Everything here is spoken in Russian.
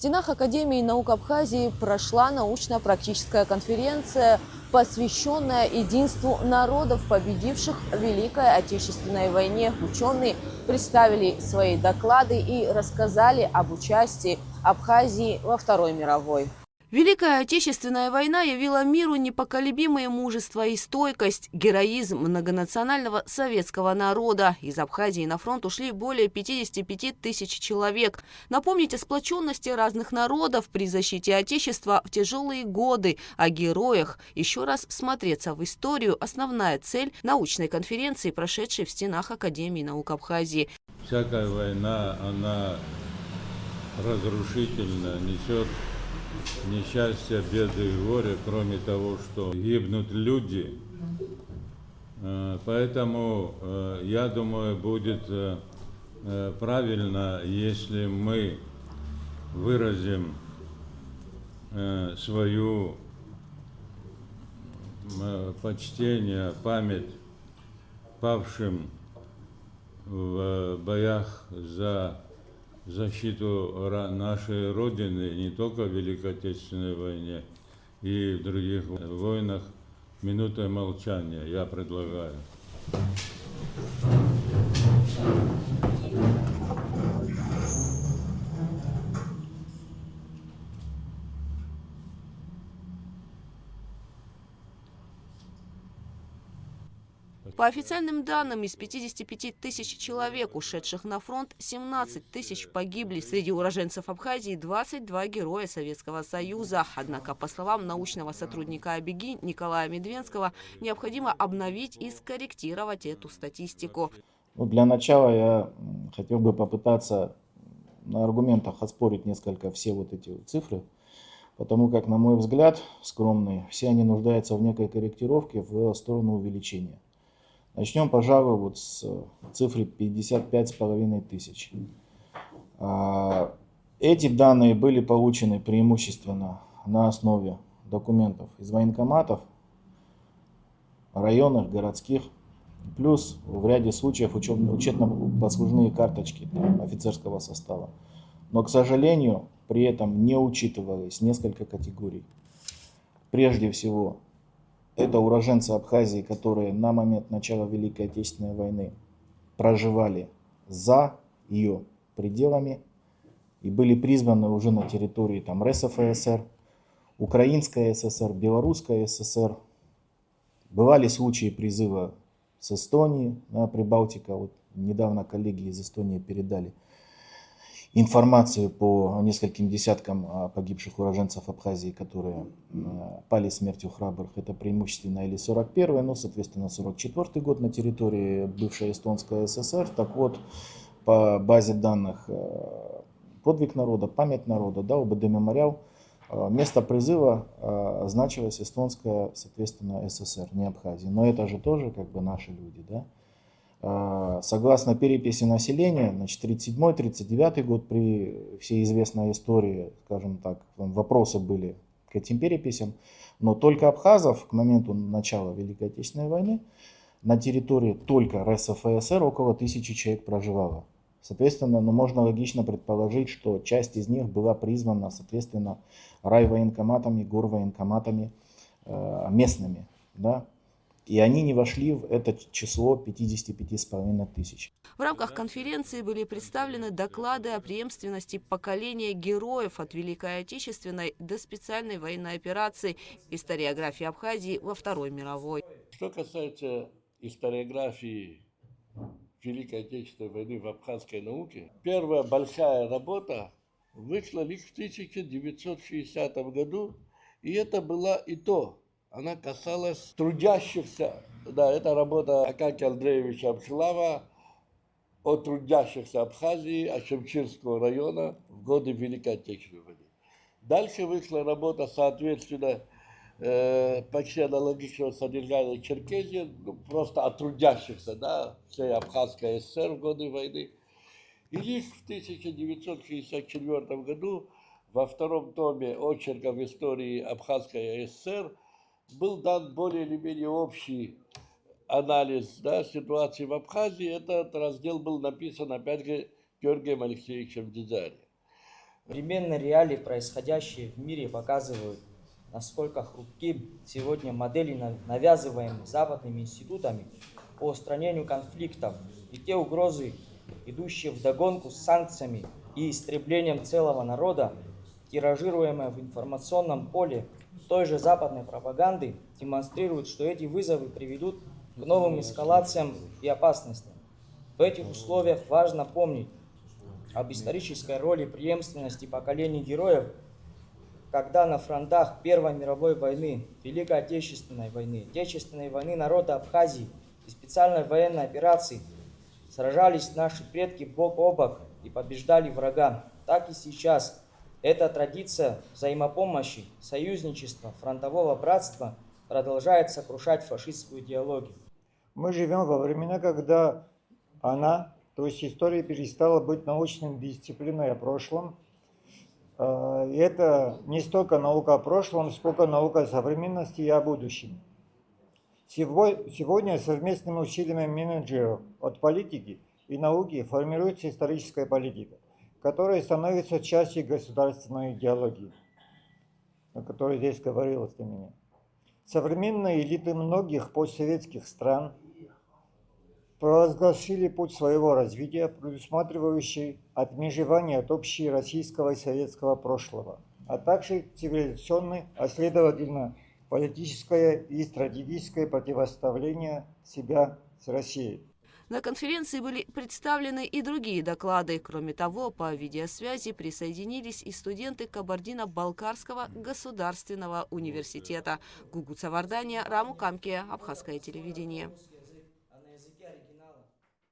В стенах Академии наук Абхазии прошла научно-практическая конференция, посвященная единству народов, победивших в Великой Отечественной войне. Ученые представили свои доклады и рассказали об участии Абхазии во Второй мировой. Великая Отечественная война явила миру непоколебимое мужество и стойкость, героизм многонационального советского народа. Из Абхазии на фронт ушли более 55 тысяч человек. Напомнить о сплоченности разных народов при защите Отечества в тяжелые годы, о героях, еще раз всмотреться в историю – основная цель научной конференции, прошедшей в стенах Академии наук Абхазии. Всякая война, она разрушительна, несет несчастье, беды и горе, кроме того, что гибнут люди. Поэтому, я думаю, будет правильно, если мы выразим свою почтение, память павшим в боях за защиту нашей Родины не только в Великой Отечественной войне и в других войнах. Минутой молчания я предлагаю. По официальным данным, из 55 тысяч человек, ушедших на фронт, 17 тысяч погибли. Среди уроженцев Абхазии 22 героя Советского Союза. Однако, по словам научного сотрудника АБГИ Николая Медвенского, необходимо обновить и скорректировать эту статистику. Для начала я хотел бы попытаться на аргументах оспорить несколько все вот эти цифры, потому как, на мой взгляд, скромный, все они нуждаются в некой корректировке в сторону увеличения. Начнем, пожалуй, вот с цифры 55,5 тысяч. Эти данные были получены преимущественно на основе документов из военкоматов, районных, городских, плюс в ряде случаев учетно-послужные карточки офицерского состава. Но, к сожалению, при этом не учитывалось несколько категорий. Прежде всего, это уроженцы Абхазии, которые на момент начала Великой Отечественной войны проживали за ее пределами и были призваны уже на территории РСФСР, Украинская ССР, Белорусская ССР. Бывали случаи призыва с Эстонии, Прибалтика. Вот недавно коллеги из Эстонии передали информацию по нескольким десяткам погибших уроженцев Абхазии, которые пали смертью храбрых. Это преимущественно или 41-й, ну, соответственно, 44-й год на территории бывшей Эстонской ССР. Так вот, по базе данных «Подвиг народа», «Память народа», ОБД «Мемориал», место призыва значилось Эстонская, соответственно, ССР, не Абхазия. Но это же тоже как бы наши люди, да? Согласно переписи населения, 1937-1939 год, при всей известной истории, скажем так, вопросы были к этим переписям, но только абхазов к моменту начала Великой Отечественной войны на территории только РСФСР около 1000 человек проживало. Соответственно, можно логично предположить, что часть из них была призвана, соответственно, райвоенкоматами, горвоенкоматами местными, да? И они не вошли в это число 55,5 тысяч. В рамках конференции были представлены доклады о преемственности поколения героев от Великой Отечественной до специальной военной операции, историографии Абхазии во Второй мировой. Что касается историографии Великой Отечественной войны в абхазской науке, первая большая работа вышла лишь в 1960 году, и это была и то. Она касалась трудящихся. Да, это работа Акакия Андреевича Абшилава о трудящихся Абхазии, Ашемчирского района в годы Великой Отечественной войны. Дальше вышла работа, соответственно, почти аналогичного содержания Черкесии, просто о трудящихся, да, всей Абхазской ССР в годы войны. И лишь в 1964 году во втором томе очерков истории Абхазской ССР был дан более или менее общий анализ, да, ситуации в Абхазии. Этот раздел был написан, опять же, Георгием Алексеевичем Дзидзари. Современные реалии, происходящие в мире, показывают, насколько хрупки сегодня модели, навязываемые западными институтами по устранению конфликтов, и те угрозы, идущие вдогонку с санкциями и истреблением целого народа, тиражируемые в информационном поле той же западной пропаганды, демонстрируют, что эти вызовы приведут к новым эскалациям и опасностям. В этих условиях важно помнить об исторической роли преемственности поколений героев, когда на фронтах Первой мировой войны, Великой Отечественной войны народа Абхазии и специальной военной операции сражались наши предки бок о бок и побеждали врага. Так и сейчас эта традиция взаимопомощи, союзничества, фронтового братства продолжает сокрушать фашистскую идеологию. Мы живем во времена, когда то есть история, перестала быть научной дисциплиной о прошлом. И это не столько наука о прошлом, сколько наука о современности и о будущем. Сегодня совместными усилиями менеджеров от политики и науки формируется историческая политика, которая становится частью государственной идеологии, о которой здесь говорилось до меня. Современные элиты многих постсоветских стран провозгласили путь своего развития, предусматривающий отмежевание от общероссийского и советского прошлого, а также цивилизационное, а следовательно политическое и стратегическое противоставление себя с Россией. На конференции были представлены и другие доклады. Кроме того, по видеосвязи присоединились и студенты Кабардино-Балкарского государственного университета. Гугуца Вардания, Раму Камке, Абхазское телевидение.